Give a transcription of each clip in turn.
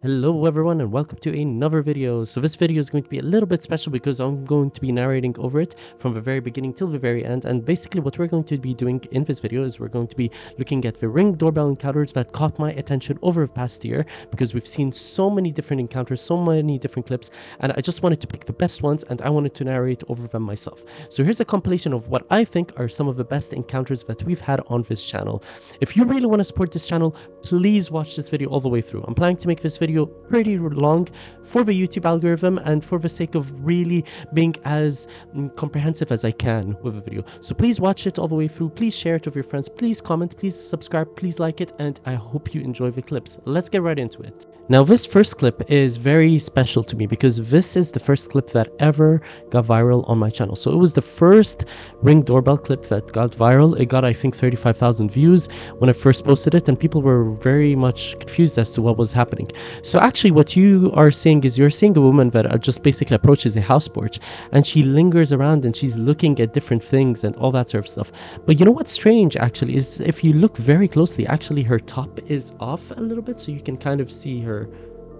Hello everyone and welcome to another video. So this video is going to be a little bit special because I'm going to be narrating over it from the very beginning till the very end. And basically what we're going to be doing in this video is we're going to be looking at the Ring doorbell encounters that caught my attention over the past year, because we've seen so many different encounters, so many different clips, and I just wanted to pick the best ones and I wanted to narrate over them myself. So here's a compilation of what I think are some of the best encounters that we've had on this channel. If you really want to support this channel, please watch this video all the way through. I'm planning to make this video pretty long for the YouTube algorithm and for the sake of really being as comprehensive as I can with the video. So please watch it all the way through. Please share it with your friends. Please comment, please subscribe, please like it, and I hope you enjoy the clips. Let's get right into it. Now, this first clip is very special to me because this is the first clip that ever got viral on my channel. So it was the first Ring doorbell clip that got viral. It got, I think, 35,000 views when I first posted it, and people were very much confused as to what was happening. So actually what you are seeing is you're seeing a woman that just basically approaches a house porch, and she lingers around and she's looking at different things and all that sort of stuff. But you know what's strange actually is if you look very closely, actually her top is off a little bit, so you can kind of see her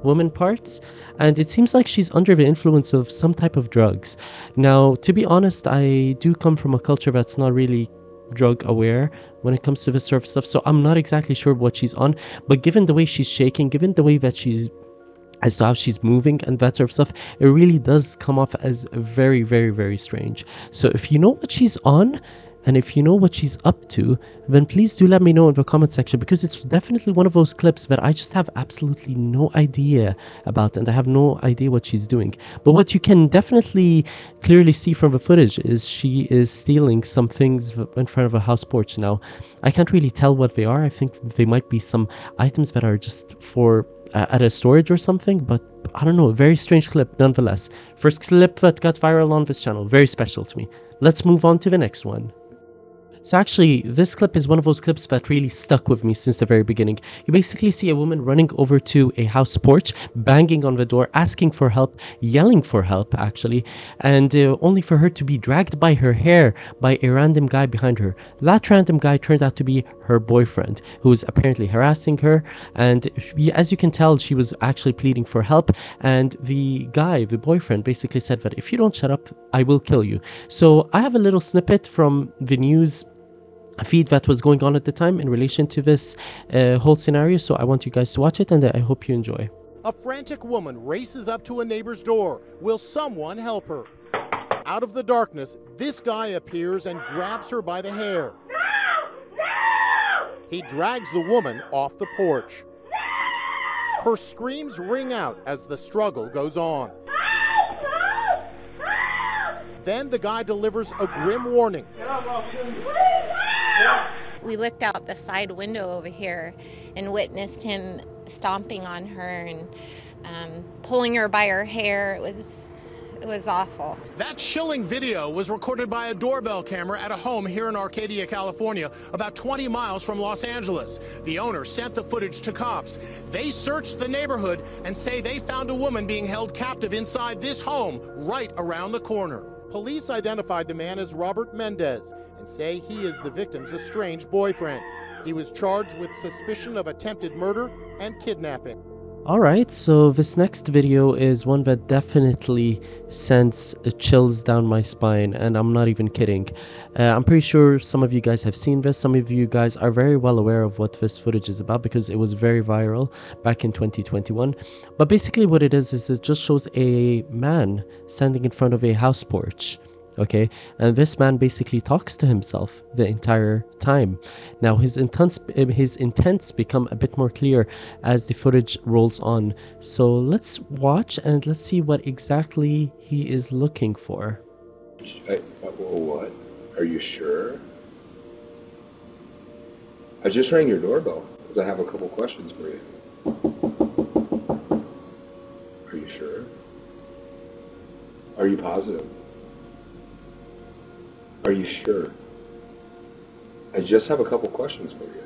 woman parts, and it seems like she's under the influence of some type of drugs. Now, to be honest, I do come from a culture that's not really drug aware when it comes to this sort of stuff, so I'm not exactly sure what she's on, but given the way she's shaking, given the way that she's as to how she's moving and that sort of stuff, it really does come off as very, very, very strange. So if you know what she's on and if you know what she's up to, then please do let me know in the comment section, because it's definitely one of those clips that I just have absolutely no idea about, and I have no idea what she's doing. But what you can definitely clearly see from the footage is she is stealing some things in front of a house porch. Now, I can't really tell what they are. I think they might be some items that are just for at a storage or something, but I don't know. A very strange clip nonetheless. First clip that got viral on this channel. Very special to me. Let's move on to the next one. So actually, this clip is one of those clips that really stuck with me since the very beginning. You basically see a woman running over to a house porch, banging on the door, asking for help, yelling for help actually, and only for her to be dragged by her hair by a random guy behind her. That random guy turned out to be her boyfriend, who was apparently harassing her, and as you can tell, she was actually pleading for help, and the guy, the boyfriend, basically said that if you don't shut up, I will kill you. So I have a little snippet from the news feed that was going on at the time in relation to this whole scenario, so I want you guys to watch it, and I hope you enjoy. A frantic woman races up to a neighbor's door. Will someone help her? Out of the darkness, this guy appears and grabs her by the hair. He drags the woman off the porch. Her screams ring out as the struggle goes on. Then the guy delivers a grim warning. We looked out the side window over here and witnessed him stomping on her and pulling her by her hair. It was awful. That chilling video was recorded by a doorbell camera at a home here in Arcadia, California, about 20 miles from Los Angeles. The owner sent the footage to cops. They searched the neighborhood and say they found a woman being held captive inside this home right around the corner. Police identified the man as Robert Mendez and say he is the victim's estranged boyfriend. He was charged with suspicion of attempted murder and kidnapping. Alright, so this next video is one that definitely sends chills down my spine, and I'm not even kidding. I'm pretty sure some of you guys have seen this. Some of you guys are very well aware of what this footage is about because it was very viral back in 2021. But basically what it is it just shows a man standing in front of a house porch. Okay, and this man basically talks to himself the entire time. Now his intents become a bit more clear as the footage rolls on. So let's watch and let's see what exactly he is looking for. What? Are you sure? I just rang your doorbell because I have a couple questions for you. Are you sure? Are you positive? Are you sure? I just have a couple questions for you.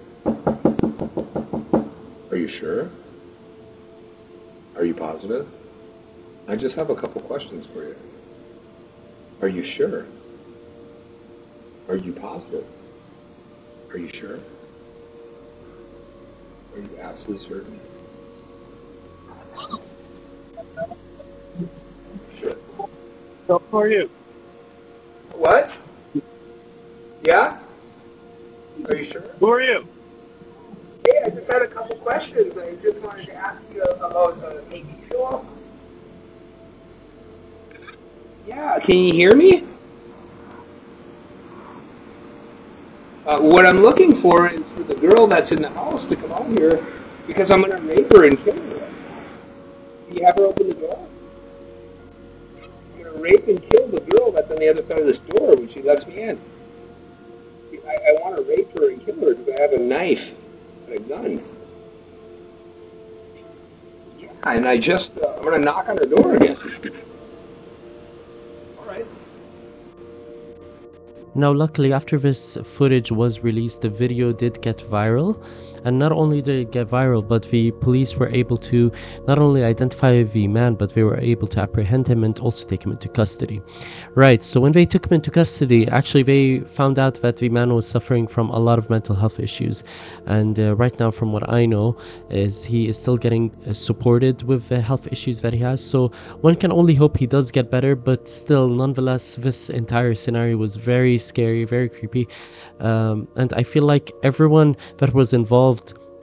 Are you sure? Are you positive? I just have a couple questions for you. Are you sure? Are you positive? Are you sure? Are you absolutely certain? So who are you? What? Yeah? Are you sure? Who are you? Hey, I just had a couple questions. I just wanted to ask you about maybe show. Yeah, can you hear me? What I'm looking for is for the girl that's in the house to come out here because I'm going to rape her and kill her. Can you have her open the door? I'm going to rape and kill the girl that's on the other side of this door when she lets me in. I want to rape her and kill her because I have a knife and a gun. Yeah, and I'm going to knock on her door again. All right. Now, luckily, after this footage was released, the video did get viral. And not only did it get viral, but the police were able to not only identify the man, but they were able to apprehend him and also take him into custody. Right, so when they took him into custody, actually they found out that the man was suffering from a lot of mental health issues. And right now, from what I know, is he is still getting supported with the health issues that he has. So one can only hope he does get better, but still, nonetheless, this entire scenario was very scary, very creepy. And I feel like everyone that was involved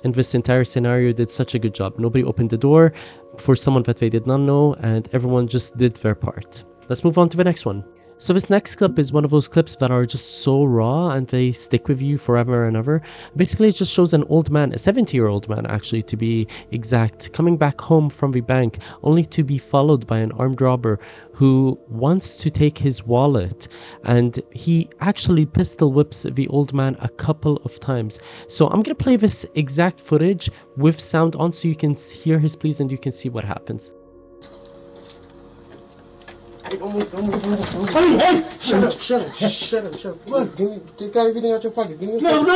in this entire scenario did such a good job. Nobody opened the door for someone that they did not know, and everyone just did their part. Let's move on to the next one. So this next clip is one of those clips that are just so raw and they stick with you forever and ever. Basically, it just shows an old man, a 70-year-old man actually to be exact, coming back home from the bank only to be followed by an armed robber who wants to take his wallet, and he actually pistol whips the old man a couple of times. So I'm gonna play this exact footage with sound on so you can hear his pleas and you can see what happens. Hey, hey! Shut up. Come on, you got everything out your pocket. Give me no. No,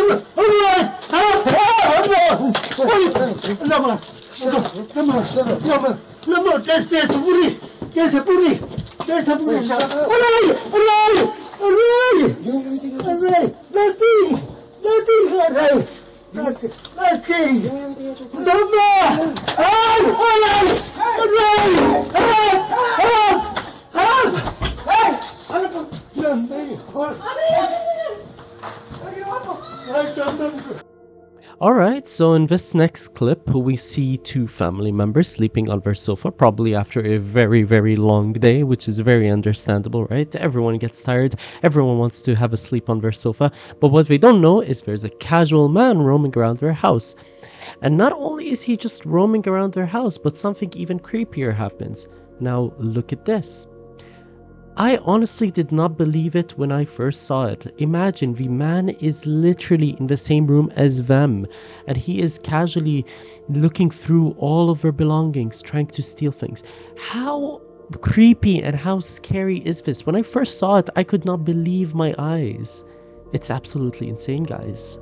there's a booty. There's a booty. Alright, so in this next clip, we see two family members sleeping on their sofa, probably after a very, very long day, which is very understandable, right? Everyone gets tired, everyone wants to have a sleep on their sofa, but what they don't know is there's a casual man roaming around their house. And not only is he just roaming around their house, but something even creepier happens. Now, look at this. I honestly did not believe it when I first saw it. Imagine, the man is literally in the same room as them, and he is casually looking through all of their belongings, trying to steal things. How creepy and how scary is this? When I first saw it, I could not believe my eyes. It's absolutely insane, guys.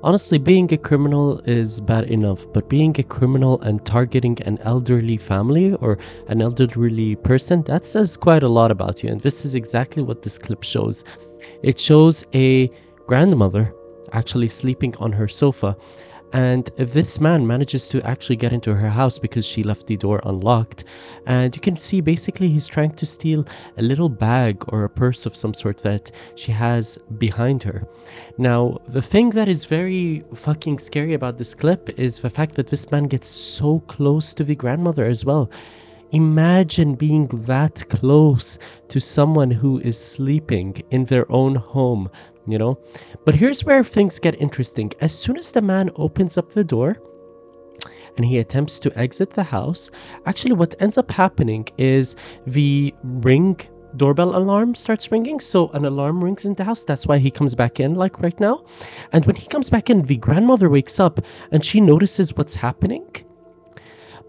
Honestly, being a criminal is bad enough, but being a criminal and targeting an elderly family or an elderly person, that says quite a lot about you. And this is exactly what this clip shows. It shows a grandmother actually sleeping on her sofa. And this man manages to actually get into her house because she left the door unlocked. And you can see basically he's trying to steal a little bag or a purse of some sort that she has behind her. Now, the thing that is very fucking scary about this clip is the fact that this man gets so close to the grandmother as well. Imagine being that close to someone who is sleeping in their own home, you know? But here's where things get interesting. As soon as the man opens up the door and he attempts to exit the house, actually what ends up happening is the doorbell alarm starts ringing. So an alarm rings in the house. That's why he comes back in, like right now. And when he comes back in, the grandmother wakes up and she notices what's happening.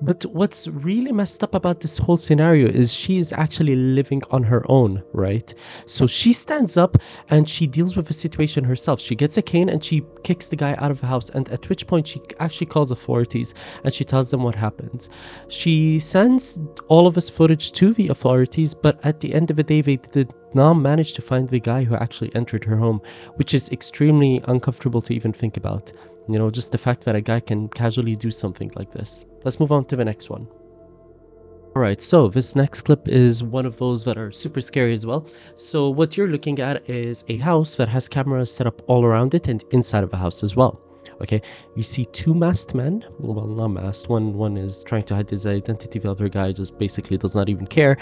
But what's really messed up about this whole scenario is she is actually living on her own, right? So she stands up and she deals with the situation herself. She gets a cane and she kicks the guy out of the house, and at which point she actually calls authorities and she tells them what happens. She sends all of this footage to the authorities, but at the end of the day, they did not manage to find the guy who actually entered her home, which is extremely uncomfortable to even think about. You know, just the fact that a guy can casually do something like this. Let's move on to the next one. Alright, so this next clip is one of those that are super scary as well. So what you're looking at is a house that has cameras set up all around it and inside of the house as well. Okay, you see two masked men, well, not masked, one is trying to hide his identity, the other guy just basically does not even care,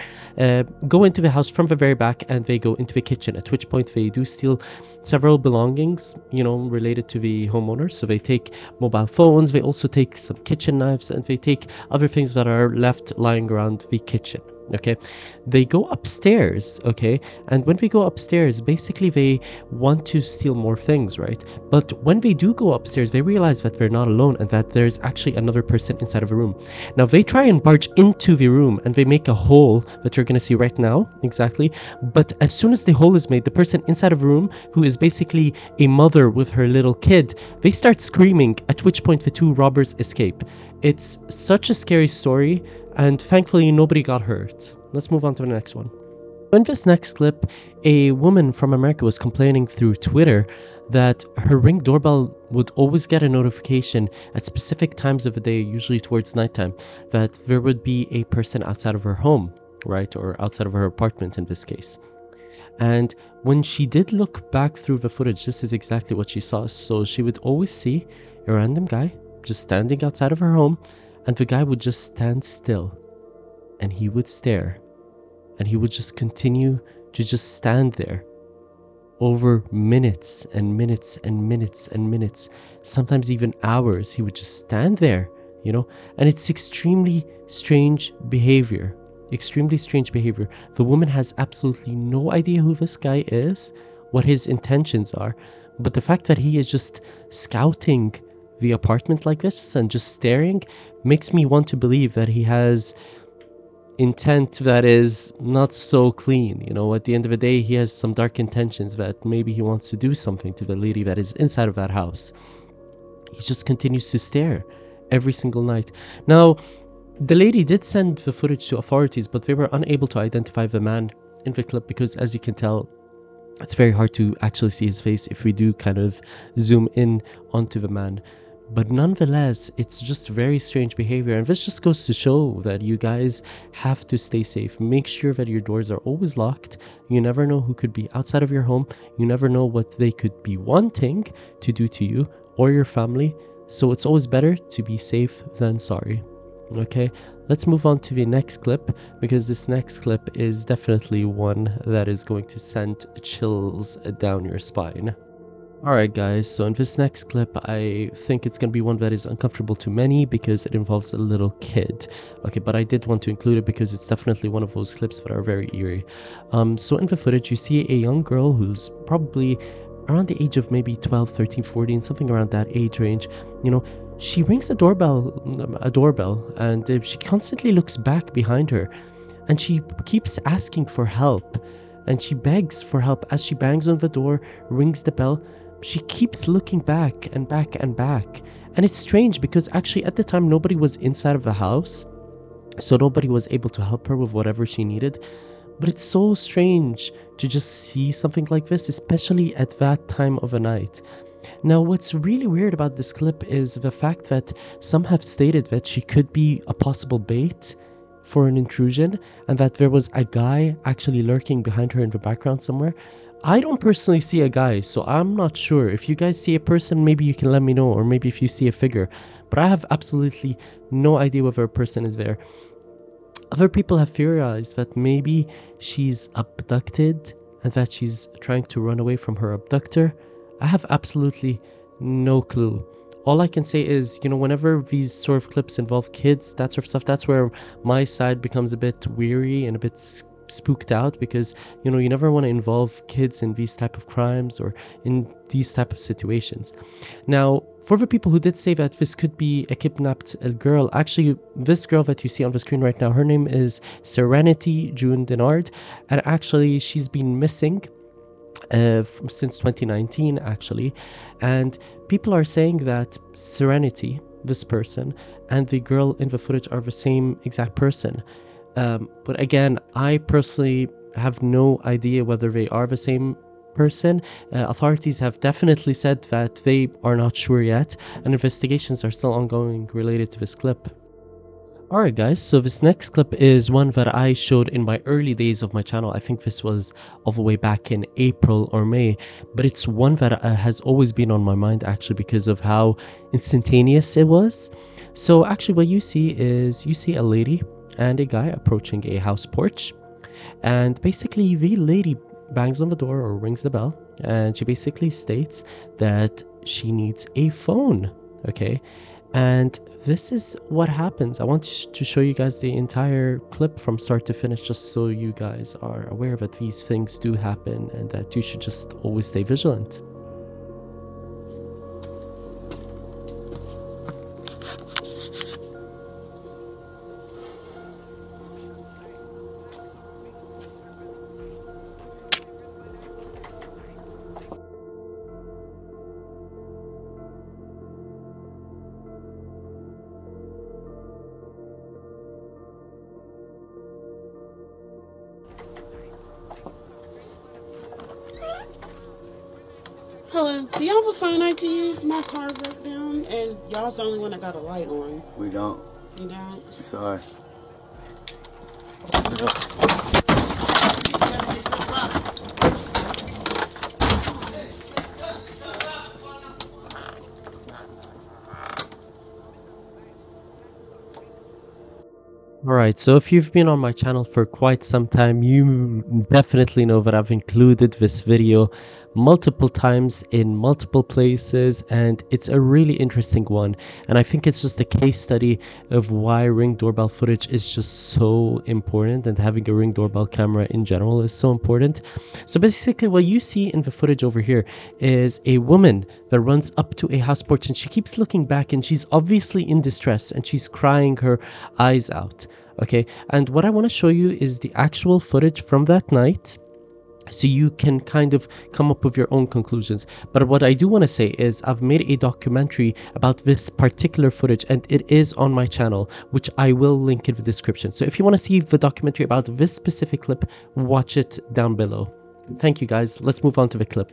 go into the house from the very back, and they go into the kitchen, at which point they do steal several belongings, you know, related to the homeowner. So they take mobile phones, they also take some kitchen knives, and they take other things that are left lying around the kitchen. Okay, they go upstairs, okay, and when they go upstairs, basically they want to steal more things, right? But when they do go upstairs, they realize that they're not alone and that there's actually another person inside of the room. Now they try and barge into the room and they make a hole that you're gonna see right now, exactly. But as soon as the hole is made, the person inside of the room, who is basically a mother with her little kid, they start screaming, at which point the two robbers escape. It's such a scary story, and thankfully nobody got hurt. Let's move on to the next one. In this next clip, a woman from America was complaining through Twitter that her Ring doorbell would always get a notification at specific times of the day, usually towards nighttime, that there would be a person outside of her home, right? Or outside of her apartment in this case. And when she did look back through the footage, this is exactly what she saw. So she would always see a random guy just standing outside of her home, and the guy would just stand still and he would stare, and he would just continue to just stand there over minutes and minutes and minutes and minutes, sometimes even hours. He would just stand there, you know, and it's extremely strange behavior. Extremely strange behavior. The woman has absolutely no idea who this guy is, what his intentions are, but the fact that he is just scouting the apartment like this and just staring makes me want to believe that he has intent that is not so clean. You know, at the end of the day, he has some dark intentions that maybe he wants to do something to the lady that is inside of that house. He just continues to stare every single night. Now, the lady did send the footage to authorities, but they were unable to identify the man in the clip because, as you can tell, it's very hard to actually see his face if we do kind of zoom in onto the man. But nonetheless, it's just very strange behavior, and this just goes to show that you guys have to stay safe. Make sure that your doors are always locked. You never know who could be outside of your home. You never know what they could be wanting to do to you or your family. So it's always better to be safe than sorry. Okay, let's move on to the next clip, because this next clip is definitely one that is going to send chills down your spine. Alright guys, so in this next clip, I think it's going to be one that is uncomfortable to many because it involves a little kid. Okay, but I did want to include it because it's definitely one of those clips that are very eerie. So in the footage, you see a young girl who's probably around the age of maybe 12, 13, 14, something around that age range. You know, she rings a doorbell, and she constantly looks back behind her, and she keeps asking for help, and she begs for help as she bangs on the door, rings the bell. She keeps looking back and back and back. And it's strange because actually at the time nobody was inside of the house, so nobody was able to help her with whatever she needed. But it's so strange to just see something like this, especially at that time of the night. Now, what's really weird about this clip is the fact that some have stated that she could be a possible bait for an intrusion, and that there was a guy actually lurking behind her in the background somewhere. I don't personally see a guy, so I'm not sure. If you guys see a person, maybe you can let me know, or maybe if you see a figure. But I have absolutely no idea whether a person is there. Other people have theorized that maybe she's abducted and that she's trying to run away from her abductor. I have absolutely no clue. All I can say is, you know, whenever these sort of clips involve kids, that sort of stuff, that's where my side becomes a bit weary and a bit spooked out, because, you know, you never want to involve kids in these type of crimes or in these type of situations. Now, For the people who did say that this could be a kidnapped girl, actually, this girl that you see on the screen right now, her name is Serenity June Denard, and actually, she's been missing since 2019, actually. And people are saying that Serenity, this person, and the girl in the footage are the same exact person. But again, I personally have no idea whether they are the same person. Authorities have definitely said that they are not sure yet, and investigations are still ongoing related to this clip. Alright guys, so this next clip is one that I showed in my early days of my channel. I think this was all the way back in April or May, but it's one that has always been on my mind actually because of how instantaneous it was. So actually what you see is, you see a lady and a guy approaching a house porch, and basically the lady bangs on the door or rings the bell, and she basically states that she needs a phone, okay? And this is what happens. I want to show you guys the entire clip from start to finish, just so you guys are aware that these things do happen and that you should just always stay vigilant. Hello, do y'all have a phone I can use? My car broke down, and y'all's the only one that got a light on. We don't. You don't? Sorry. Alright, so if you've been on my channel for quite some time, you definitely know that I've included this video multiple times in multiple places, and it's a really interesting one, and I think it's just a case study of why Ring doorbell footage is just so important, and having a Ring doorbell camera in general is so important. So basically what you see in the footage over here is a woman that runs up to a house porch, and she keeps looking back, and she's obviously in distress, and she's crying her eyes out. Okay, and what I want to show you is the actual footage from that night, so you can kind of come up with your own conclusions. But what I do want to say is I've made a documentary about this particular footage, and it is on my channel, which I will link in the description. So if you want to see the documentary about this specific clip, watch it down below. Thank you guys. Let's move on to the clip.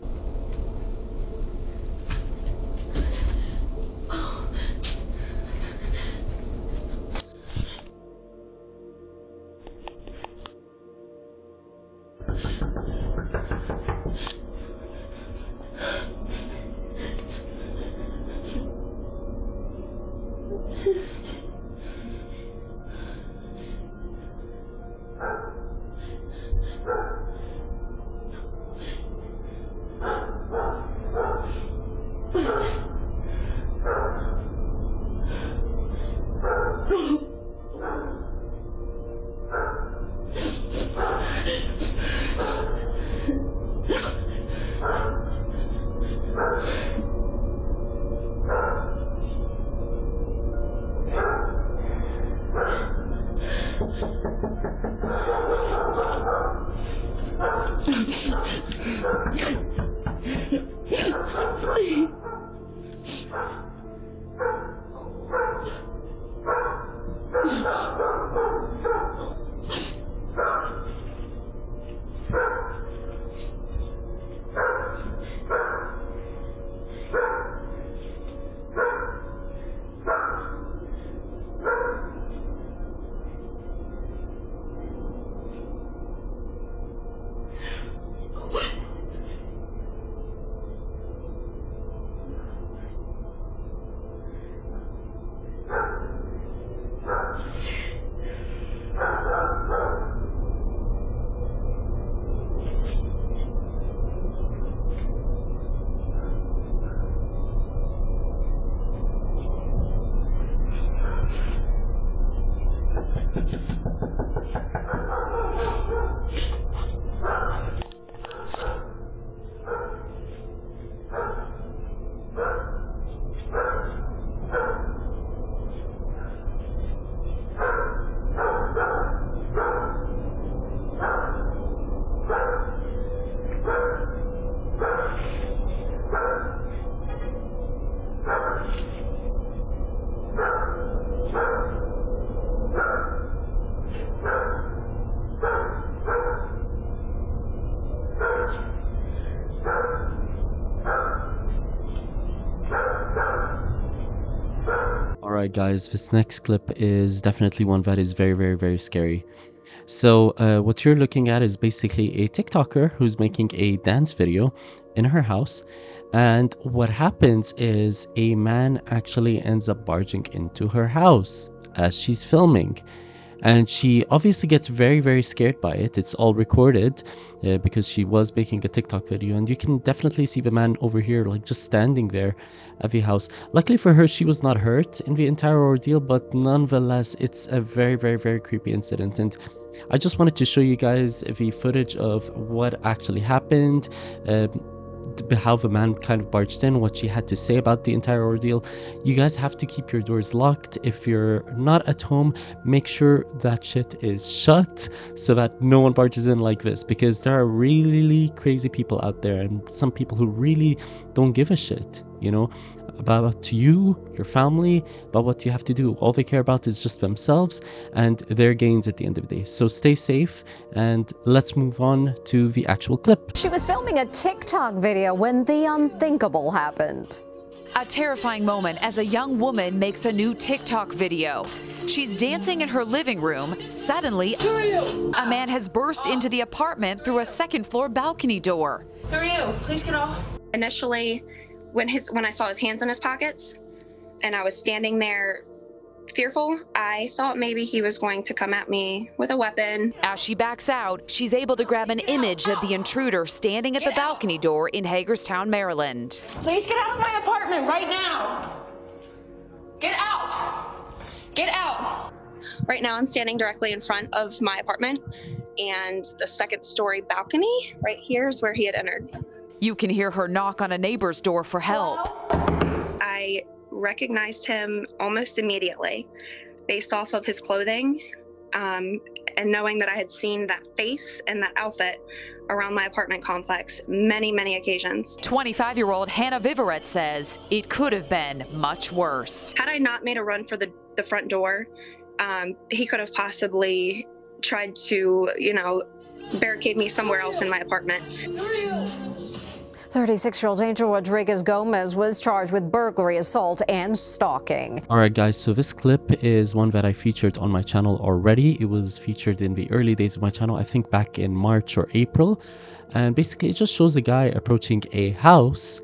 Alright guys, this next clip is definitely one that is very, very, very scary. So what you're looking at is basically a TikToker who's making a dance video in her house. And what happens is a man actually ends up barging into her house as she's filming. And she obviously gets very, very scared by it. It's all recorded because she was making a TikTok video. And you can definitely see the man over here, like just standing there at the house. Luckily for her, she was not hurt in the entire ordeal. But nonetheless, it's a very, very, very creepy incident. And I just wanted to show you guys the footage of what actually happened. How the man kind of barged in, what she had to say about the entire ordeal. You guys have to keep your doors locked. If you're not at home, make sure that shit is shut so that no one barges in like this, because there are really crazy people out there, and some people who really don't give a shit, you know, about you, your family, about what you have to do. All they care about is just themselves and their gains at the end of the day. So stay safe, and let's move on to the actual clip. She was filming a TikTok video when the unthinkable happened. A terrifying moment as a young woman makes a new TikTok video. She's dancing in her living room. Suddenly, a man has burst into the apartment through a second-floor balcony door. Who are you? Please get off. Initially, when I saw his hands in his pockets and I was standing there fearful, I thought maybe he was going to come at me with a weapon. As she backs out, she's able to grab an image of the intruder standing at the balcony door in Hagerstown, Maryland. Please get out of my apartment right now. Get out. Get out. Right now I'm standing directly in front of my apartment, and the second-story balcony right here is where he had entered. You can hear her knock on a neighbor's door for help. I recognized him almost immediately based off of his clothing, and knowing that I had seen that face and that outfit around my apartment complex many occasions. 25-year-old Hannah Viverette says it could have been much worse. Had I not made a run for the front door, he could have possibly tried to, you know, barricade me somewhere else in my apartment. 36-year-old Angel Rodriguez Gomez was charged with burglary, assault, and stalking. Alright guys, so this clip is one that I featured on my channel already. It was featured in the early days of my channel, I think back in March or April. And basically it just shows a guy approaching a house,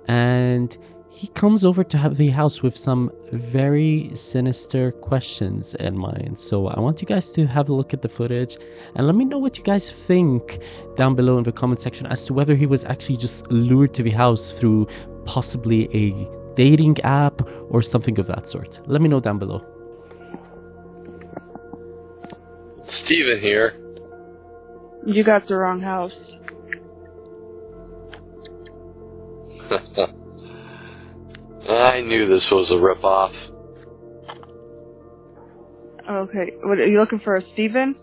and he comes over to have the house with some very sinister questions in mind. So I want you guys to have a look at the footage and let me know what you guys think down below in the comment section as to whether he was actually just lured to the house through possibly a dating app or something of that sort. Let me know down below. Steven here. You got the wrong house. I knew this was a ripoff. Okay, what are you looking for, Steven?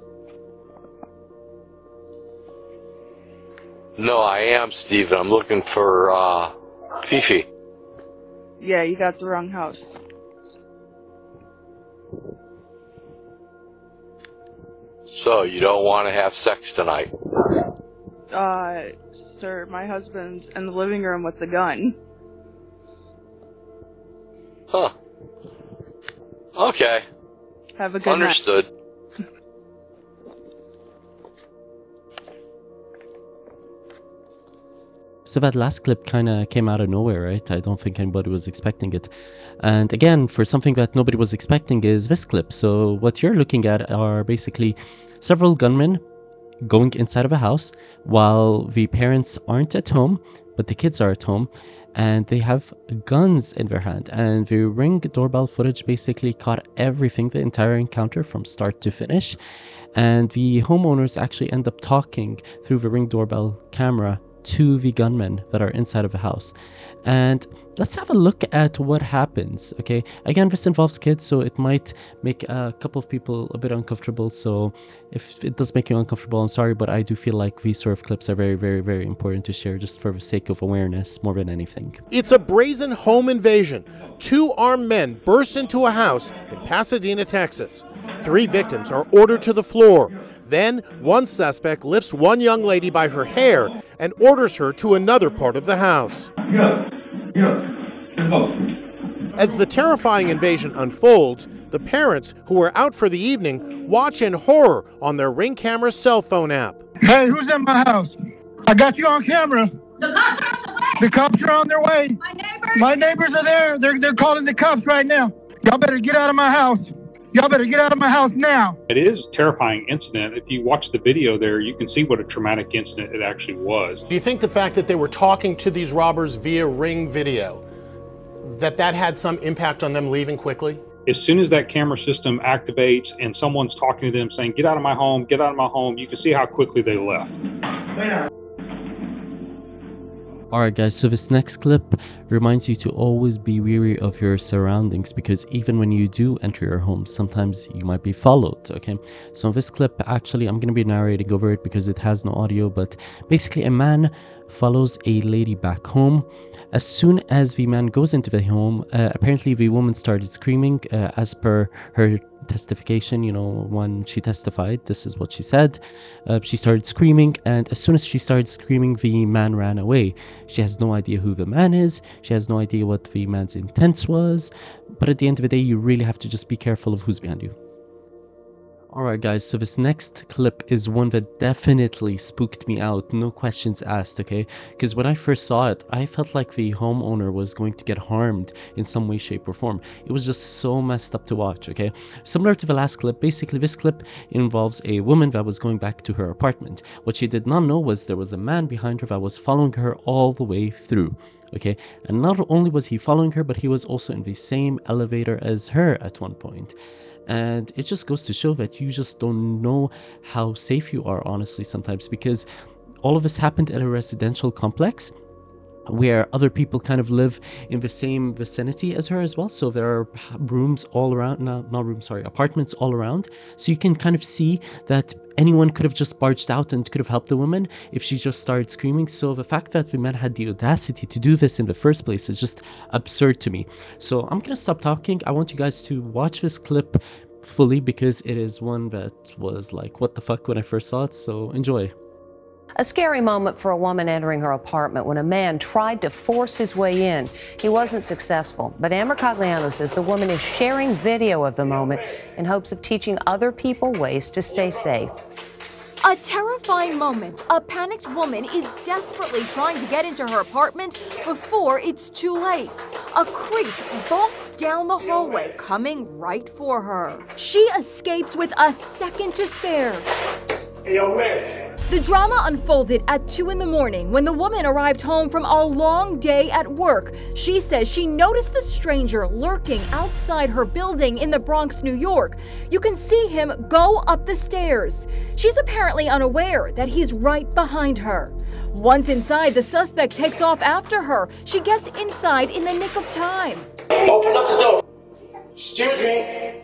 No, I am Steven. I'm looking for, Fifi. Yeah, you got the wrong house. So, you don't want to have sex tonight? Sir, my husband's in the living room with the gun. Huh. Okay. Have a good night. Understood. So that last clip kind of came out of nowhere, right? I don't think anybody was expecting it. And again, for something that nobody was expecting is this clip. So what you're looking at are basically several gunmen going inside of a house while the parents aren't at home, but the kids are at home. And they have guns in their hand, and the Ring doorbell footage basically caught everything, the entire encounter from start to finish. And the homeowners actually end up talking through the Ring doorbell camera to the gunmen that are inside of the house. And let's have a look at what happens. Okay, again, this involves kids, so it might make a couple of people a bit uncomfortable. So if it does make you uncomfortable, I'm sorry, but I do feel like these sort of clips are very important to share, just for the sake of awareness more than anything. It's a brazen home invasion. 2 armed men burst into a house in Pasadena, Texas. 3 victims are ordered to the floor. Then, one suspect lifts one young lady by her hair and orders her to another part of the house. As the terrifying invasion unfolds, the parents, who are out for the evening, watch in horror on their Ring camera cell phone app. Hey, who's in my house? I got you on camera. The cops are on the way. The cops are on their way. My neighbors are there. They're calling the cops right now. Y'all better get out of my house. Y'all better get out of my house now. It is a terrifying incident. If you watch the video there, you can see what a traumatic incident it actually was. Do you think the fact that they were talking to these robbers via Ring video, that had some impact on them leaving quickly? As soon as that camera system activates and someone's talking to them saying, get out of my home, get out of my home, you can see how quickly they left. Alright guys, so this next clip reminds you to always be wary of your surroundings, because even when you do enter your home, sometimes you might be followed, okay? So in this clip, actually, I'm going to be narrating over it because it has no audio, but basically a man follows a lady back home. As soon as the man goes into the home, apparently the woman started screaming, as per her testification, you know, when she testified, this is what she said. She started screaming, and as soon as she started screaming, the man ran away. She has no idea who the man is. She has no idea what the man's intent was. But at the end of the day, you really have to just be careful of who's behind you. Alright guys, so this next clip is one that definitely spooked me out, no questions asked, okay? Because when I first saw it, I felt like the homeowner was going to get harmed in some way, shape, or form. It was just so messed up to watch, okay? Similar to the last clip, basically this clip involves a woman that was going back to her apartment. What she did not know was there was a man behind her that was following her all the way through. Okay, and not only was he following her, but he was also in the same elevator as her at one point. And it just goes to show that you just don't know how safe you are, honestly, sometimes, because all of this happened at a residential complex where other people kind of live in the same vicinity as her as well. So there are rooms all around, apartments all around. So you can kind of see that anyone could have just barged out and could have helped the woman if she just started screaming. So the fact that the man had the audacity to do this in the first place is just absurd to me. So I'm gonna stop talking. I want you guys to watch this clip fully because it is one that was like, what the fuck, when I first saw it. So enjoy. A scary moment for a woman entering her apartment when a man tried to force his way in. He wasn't successful, but Amber Cogliano says the woman is sharing video of the moment in hopes of teaching other people ways to stay safe. A terrifying moment. A panicked woman is desperately trying to get into her apartment before it's too late. A creep bolts down the hallway, coming right for her. She escapes with a second to spare. The drama unfolded at 2 in the morning when the woman arrived home from a long day at work. She says she noticed the stranger lurking outside her building in the Bronx, New York. You can see him go up the stairs. She's apparently unaware that he's right behind her. Once inside, the suspect takes off after her. She gets inside in the nick of time. Open up the door. Excuse me.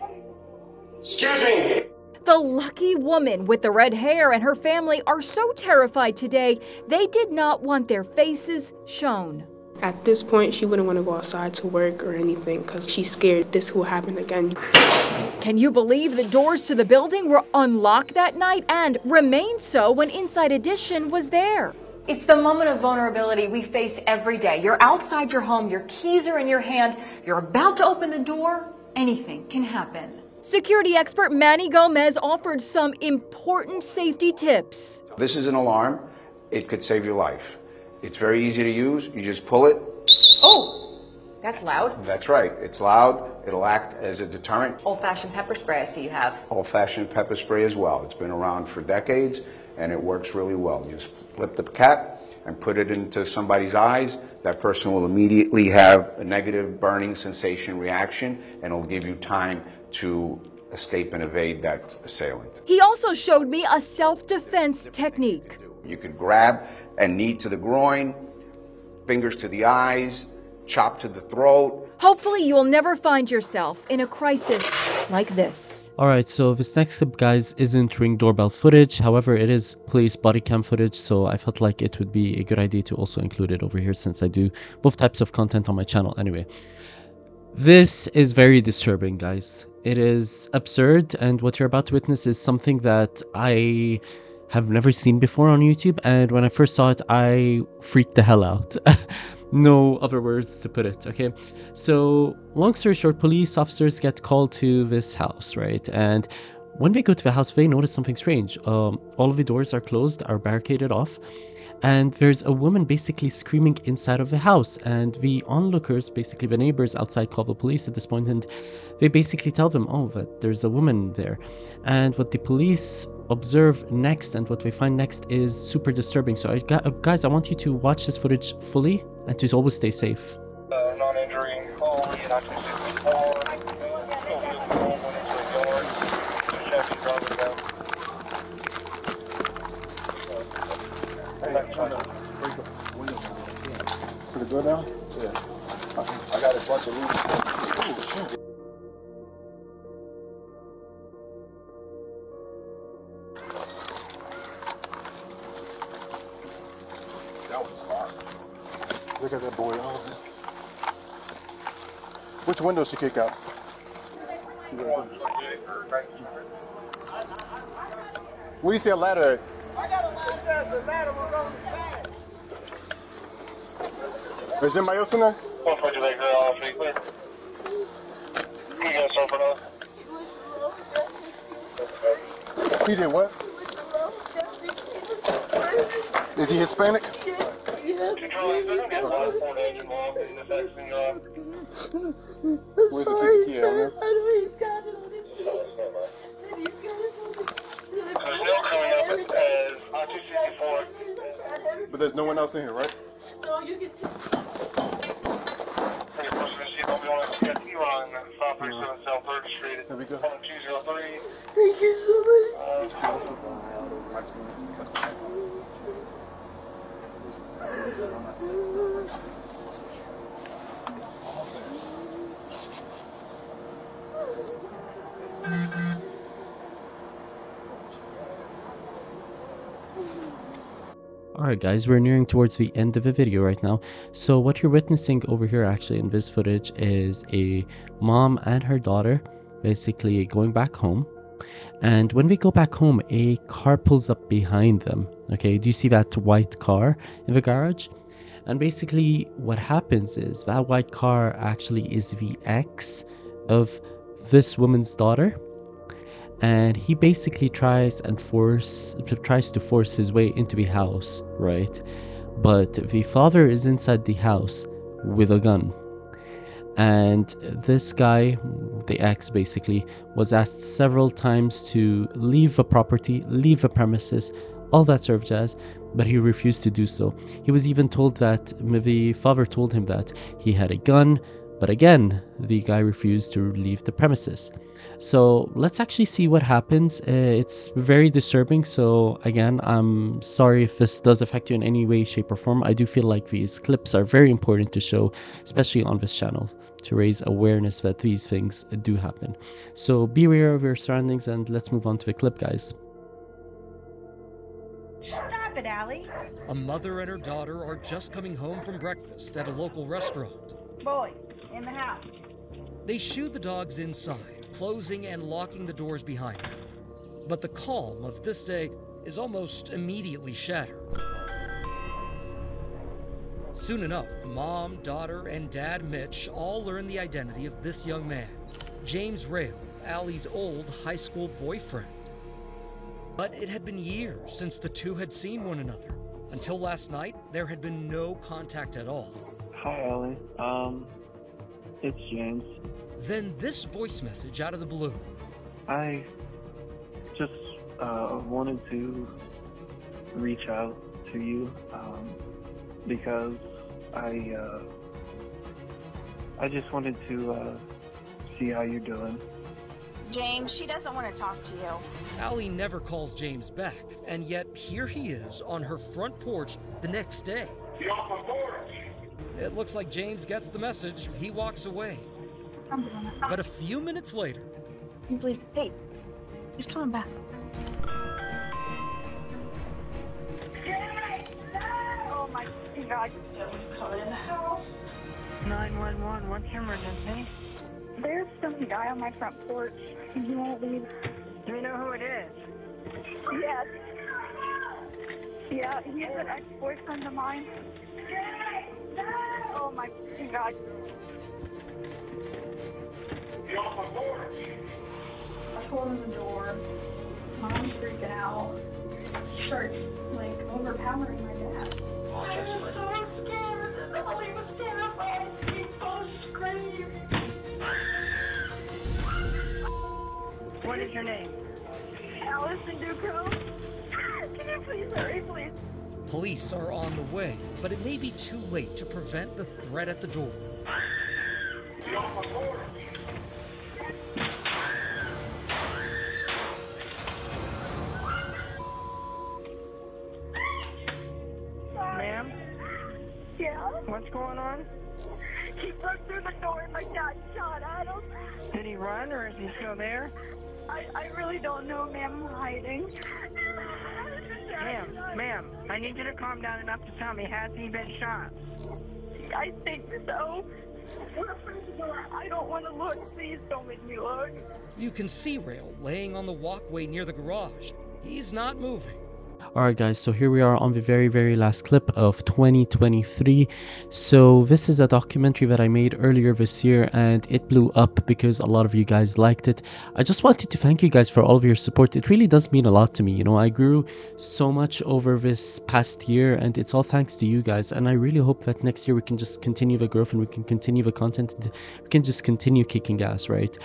Excuse me. The lucky woman with the red hair and her family are so terrified today, they did not want their faces shown. At this point, she wouldn't want to go outside to work or anything because she's scared this will happen again. Can you believe the doors to the building were unlocked that night and remained so when Inside Edition was there? It's the moment of vulnerability we face every day. You're outside your home, your keys are in your hand, you're about to open the door, anything can happen. Security expert Manny Gomez offered some important safety tips. This is an alarm. It could save your life. It's very easy to use. You just pull it. Oh, that's loud. That's right. It's loud. It'll act as a deterrent. Old-fashioned pepper spray, I see you have. Old-fashioned pepper spray as well. It's been around for decades, and it works really well. You just flip the cap and put it into somebody's eyes. That person will immediately have a negative burning sensation reaction, and it'll give you time to escape and evade that assailant. He also showed me a self-defense technique. You could grab and knee to the groin, fingers to the eyes, chop to the throat. Hopefully you will never find yourself in a crisis like this. Alright, so this next clip, guys, isn't Ring doorbell footage. However, it is police body cam footage, so I felt like it would be a good idea to also include it over here since I do both types of content on my channel anyway. This is very disturbing, guys. It is absurd, and what you're about to witness is something that I have never seen before on YouTube, and when I first saw it, I freaked the hell out. no other words to put it, okay? So long story short, police officers get called to this house, right? And when they go to the house, they notice something strange. All of the doors are closed, are barricaded off, and there's a woman basically screaming inside of the house. And the onlookers, basically the neighbors outside, call the police at this point, and they basically tell them, oh, that there's a woman there. And what the police observe next and what they find next is super disturbing. So guys, I want you to watch this footage fully and to always stay safe. Non-injury only, and I can Put the door down? Yeah. I got a bunch of loose. That was hot. Look at that boy. Which window she kick out? Where you see a ladder at? I got a ladder there. The ladder was on the side. Is anybody else in there? 140 leg girl, all free clear. You guys open up. He did what? Is he Hispanic? Where's the key on there? I know he's got it on his feet. And he's got it on his feet. There's no coming up as I-264. But there's no one else in here, right? No, you can check. There we go. 203. Thank you so much. Alright guys, we're nearing towards the end of the video right now. So what you're witnessing over here actually in this footage is a mom and her daughter basically going back home. And when we go back home, a car pulls up behind them. Okay, do you see that white car in the garage? And basically what happens is that white car actually is the ex of this woman's daughter. And he basically tries to force his way into the house, right? But the father is inside the house with a gun. And this guy, the ex basically, was asked several times to leave the property, leave the premises, all that sort of jazz, but he refused to do so. He was even told that, the father told him that he had a gun, but again, the guy refused to leave the premises. So let's actually see what happens. It's very disturbing, so again, I'm sorry if this does affect you in any way, shape or form. I do feel like these clips are very important to show, especially on this channel, to raise awareness that these things do happen. So be aware of your surroundings, and let's move on to the clip, guys. Stop it, Allie. A mother and her daughter are just coming home from breakfast at a local restaurant. Boy, in the house. They shoo the dogs inside, closing and locking the doors behind them. But the calm of this day is almost immediately shattered. Soon enough, mom, daughter, and dad Mitch all learn the identity of this young man, James Rail, Allie's old high school boyfriend. But it had been years since the two had seen one another. Until last night, there had been no contact at all. Hi, Allie. It's James. Then this voice message out of the blue. I just wanted to reach out to you because I just wanted to see how you're doing. James, she doesn't want to talk to you. Allie never calls James back, and yet here he is on her front porch the next day. Get off my porch! It looks like James gets the message. He walks away. But a few minutes later... He's leaving. Hey, he's coming back. Oh my God, he's coming. 911, what's your emergency? There's some guy on my front porch, and he won't leave. Do you know who it is? Yes. Yeah, he's an ex-boyfriend of mine. Oh my God. I told him the door. Mom's freaking out. Starts like overpowering my dad. I was so scared. Ellie was terrified. He both screamed. What is your name? Allison Duco. Can you please hurry, please? Police are on the way, but it may be too late to prevent the threat at the door. Ma'am? Yeah? What's going on? He broke through the door and my dad shot at him. Did he run or is he still there? I really don't know, ma'am. I'm hiding. Ma'am, I need you to calm down enough to tell me, has he been shot? I think so. I don't want to look. Please don't make me look. You can see Rail laying on the walkway near the garage. He's not moving. Alright guys, so here we are on the very last clip of 2023. So this is a documentary that I made earlier this year and it blew up because a lot of you guys liked it. I just wanted to thank you guys for all of your support. It really does mean a lot to me. You know, I grew so much over this past year and it's all thanks to you guys, and I really hope that next year we can just continue the growth and we can continue the content and we can just continue kicking ass, right?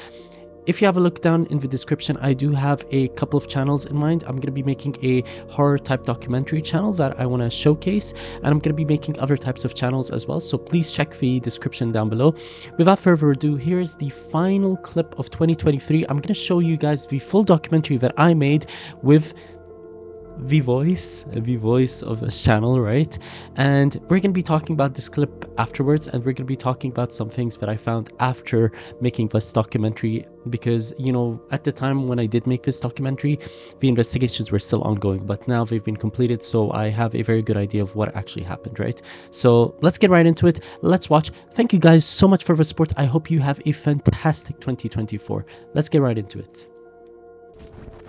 If you have a look down in the description, I do have a couple of channels in mind. I'm going to be making a horror type documentary channel that I want to showcase, and I'm going to be making other types of channels as well, so please check the description down below. Without further ado, here's the final clip of 2023. I'm going to show you guys the full documentary that I made with the voice of a channel, right? And we're going to be talking about this clip afterwards, and we're going to be talking about some things that I found after making this documentary, because, you know, at the time when I did make this documentary, the investigations were still ongoing, but now they've been completed, so I have a very good idea of what actually happened, right? So let's get right into it. Let's watch. Thank you guys so much for the support. I hope you have a fantastic 2024. Let's get right into it.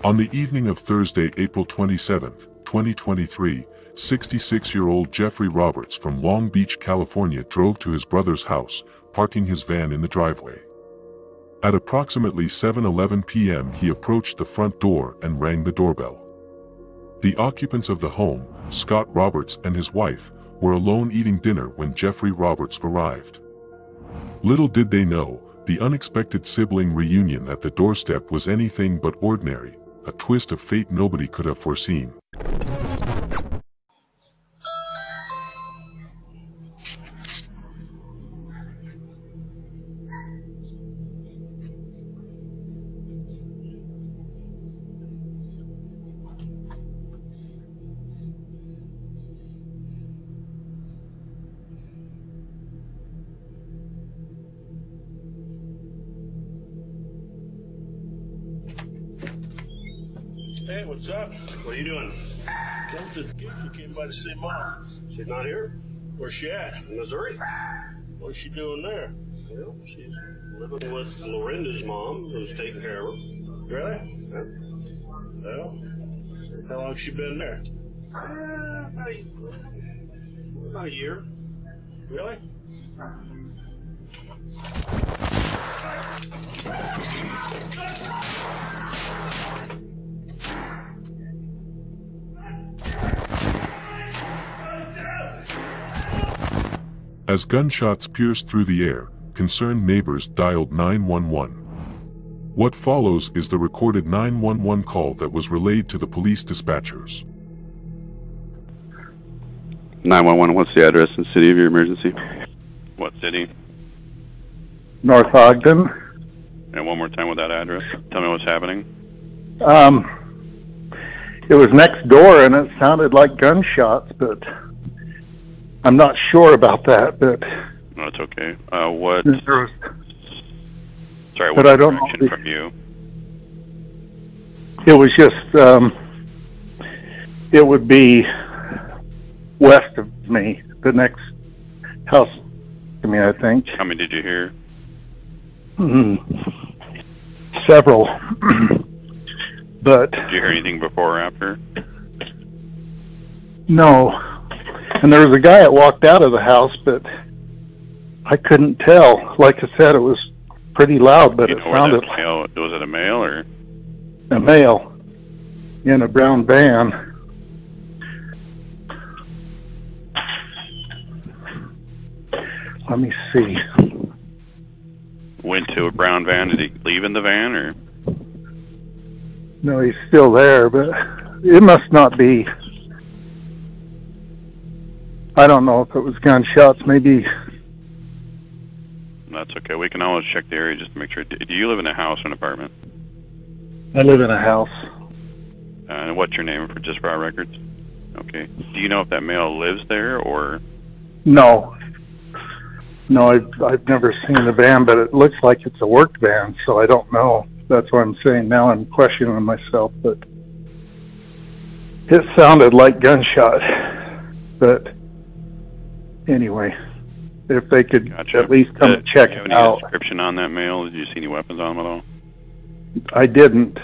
On the evening of Thursday, April 27, 2023, 66-year-old Jeffrey Roberts from Long Beach, California drove to his brother's house, parking his van in the driveway. At approximately 7:11 p.m. he approached the front door and rang the doorbell. The occupants of the home, Scott Roberts and his wife, were alone eating dinner when Jeffrey Roberts arrived. Little did they know, the unexpected sibling reunion at the doorstep was anything but ordinary. A twist of fate nobody could have foreseen. Hey, what's up? What are you doing? Came to the gig. We came by to see Mom. She's not here? Where's she at? In Missouri? What's she doing there? Well, she's living with Lorinda's mom, who's taking care of her. Really? Yeah. Well, how long's she been there? About a year. Really? As gunshots pierced through the air, concerned neighbors dialed 911. What follows is the recorded 911 call that was relayed to the police dispatchers. 911, what's the address and city of your emergency? What city? North Ogden. And one more time with that address. Tell me what's happening. It was next door and it sounded like gunshots, but I'm not sure about that, but... No, it's okay. What... Sorry, what but I don't direction from you? It was just, it would be west of me, the next house to me, I think. How many did you hear? Several. But... Did you hear anything before or after? No. And there was a guy that walked out of the house, but I couldn't tell. Like I said, it was pretty loud, but it sounded like Was it a male or? a male in a brown van. Let me see. Went to a brown van. Did he leave in the van or? No, he's still there, but it must not be. I don't know if it was gunshots. Maybe. That's okay. We can always check the area just to make sure. Do you live in a house or an apartment? I live in a house. And what's your name just for our records? Okay. Do you know if that male lives there or? No. No, I've never seen the van, but it looks like it's a work van, so I don't know. That's what I'm saying. Now I'm questioning myself, but it sounded like gunshot. But anyway, if they could at least come and check it out. Do you have any description on that male? Did you see any weapons on him at all? I didn't.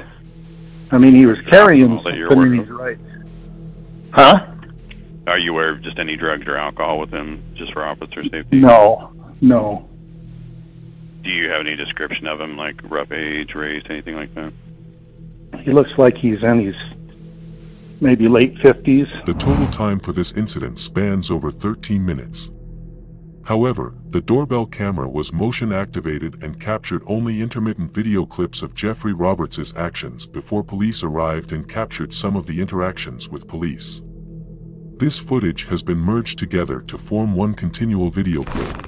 I mean, he was carrying something and he's right. Huh? Are you aware of just any drugs or alcohol with him, just for officer safety? No, no. Do you have any description of him, like rough age, race, anything like that? He looks like he's in his maybe late 50s. The total time for this incident spans over 13 minutes. However, the doorbell camera was motion activated and captured only intermittent video clips of Jeffrey Roberts' actions before police arrived and captured some of the interactions with police. This footage has been merged together to form one continual video clip.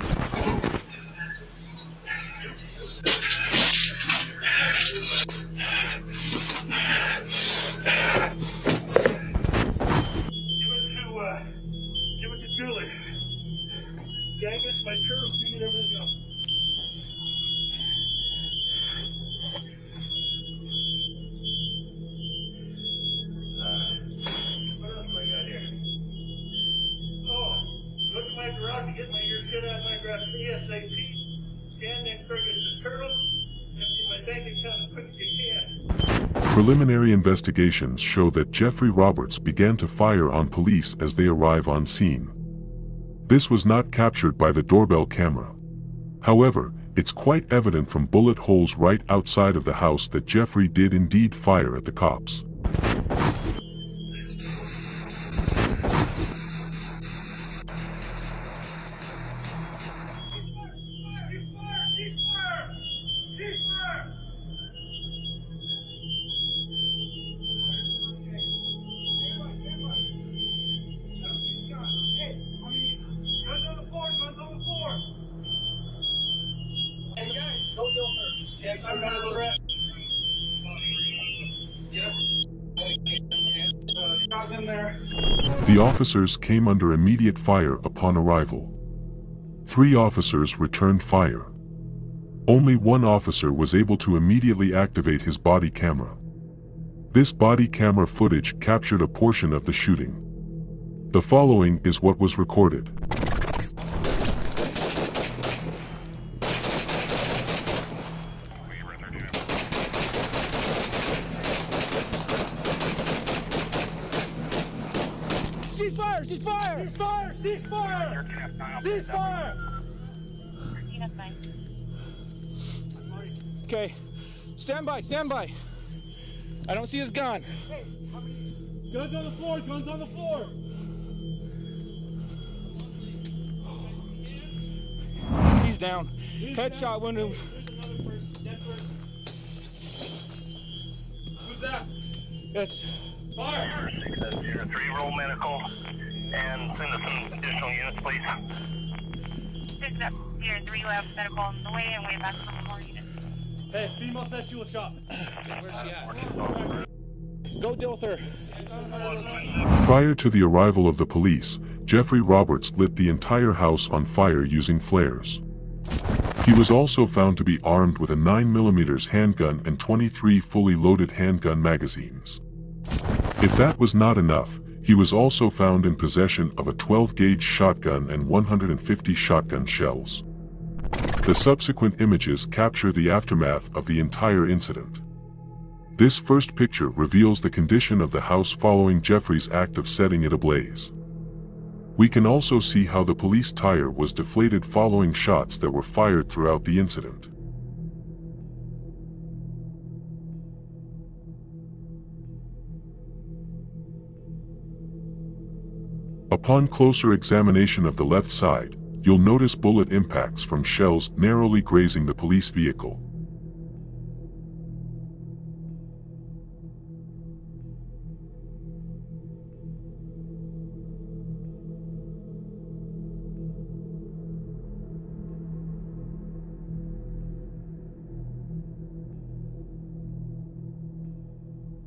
Preliminary investigations show that Jeffrey Roberts began to fire on police as they arrive on scene. This was not captured by the doorbell camera. However, it's quite evident from bullet holes right outside of the house that Jeffrey did indeed fire at the cops. The officers came under immediate fire upon arrival. 3 officers returned fire. Only 1 officer was able to immediately activate his body camera. This body camera footage captured a portion of the shooting. The following is what was recorded. Okay, stand by. I don't see his gun. Guns on the floor, guns on the floor. He's down. Headshot window. Who's that? It's fire. 670-3, roll medical, and send us some additional units, please. 670-3, lab medical on the way and way back from the more units. Hey, female says she was shot. Where's she at? Go deal with her. Prior to the arrival of the police, Jeffrey Roberts lit the entire house on fire using flares. He was also found to be armed with a 9mm handgun and 23 fully loaded handgun magazines. If that was not enough, he was also found in possession of a 12-gauge shotgun and 150 shotgun shells. The subsequent images capture the aftermath of the entire incident. This first picture reveals the condition of the house following Jeffrey's act of setting it ablaze. We can also see how the police tire was deflated following shots that were fired throughout the incident. Upon closer examination of the left side, you'll notice bullet impacts from shells narrowly grazing the police vehicle.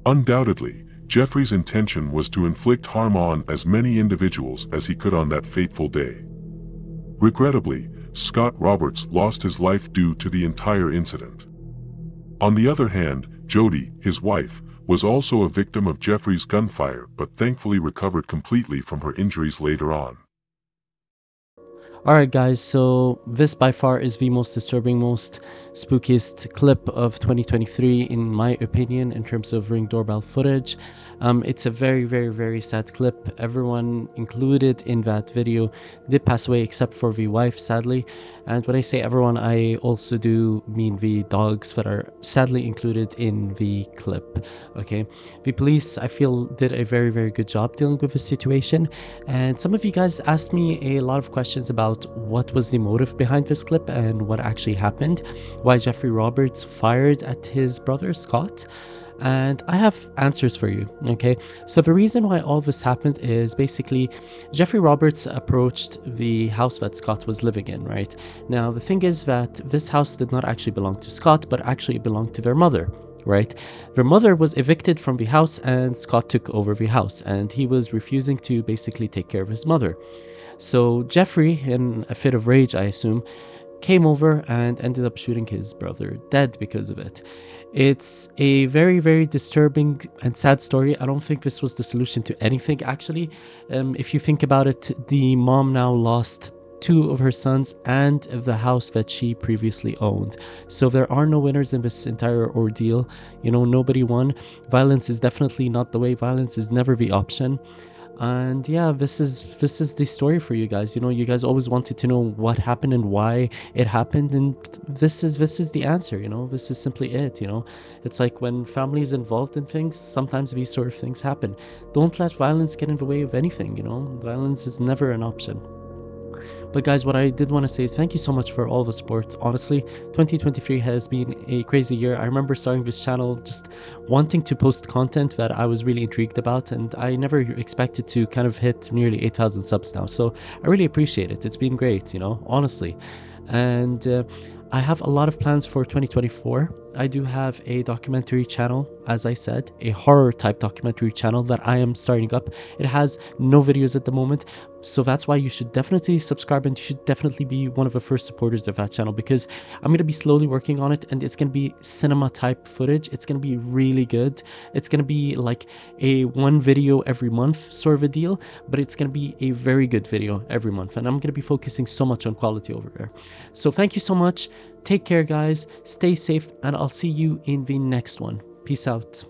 Undoubtedly, Jeffrey's intention was to inflict harm on as many individuals as he could on that fateful day. Regrettably, Scott Roberts lost his life due to the entire incident. On the other hand, Jody, his wife, was also a victim of Jeffrey's gunfire but thankfully recovered completely from her injuries later on. Alright guys, so this by far is the most disturbing, most spookiest clip of 2023 in my opinion in terms of Ring doorbell footage. It's a very sad clip. Everyone included in that video did pass away except for the wife, sadly. And when I say everyone, I also do mean the dogs that are sadly included in the clip. Okay, the police, I feel, did a very good job dealing with the situation. And some of you guys asked me a lot of questions about what was the motive behind this clip and what actually happened, why Jeffrey Roberts fired at his brother Scott. And I have answers for you. Okay, so the reason why all this happened is basically Jeffrey Roberts approached the house that Scott was living in. Right now, the thing is that this house did not actually belong to Scott, but actually belonged to their mother. Right, their mother was evicted from the house and Scott took over the house, and he was refusing to basically take care of his mother. So Jeffrey, in a fit of rage, I assume, came over and ended up shooting his brother dead because of it. It's a very disturbing and sad story. I don't think this was the solution to anything, actually. If you think about it, the mom now lost 2 of her sons and the house that she previously owned. So there are no winners in this entire ordeal. You know, nobody won. Violence is definitely not the way. Violence is never the option. And yeah, this is the story for you guys. You know, you guys always wanted to know what happened and why it happened, and this is the answer. You know, this is simply it. You know, it's like when family is involved in things, sometimes these sort of things happen. Don't let violence get in the way of anything. You know, violence is never an option. But guys, what I did want to say is thank you so much for all the support. Honestly, 2023 has been a crazy year. I remember starting this channel just wanting to post content that I was really intrigued about, and I never expected to kind of hit nearly 8,000 subs now. So I really appreciate it. It's been great, you know, honestly. And I have a lot of plans for 2024. I do have a documentary channel, as I said, a horror type documentary channel that I am starting up. It has no videos at the moment, so that's why you should definitely subscribe, and you should definitely be one of the first supporters of that channel, because I'm going to be slowly working on it, and it's going to be cinema type footage. It's going to be really good. It's going to be like a 1 video every month sort of a deal, but it's going to be a very good video every month, and I'm going to be focusing so much on quality over there. So thank you so much. Take care, guys. Stay safe, and I'll see you in the next one. Peace out.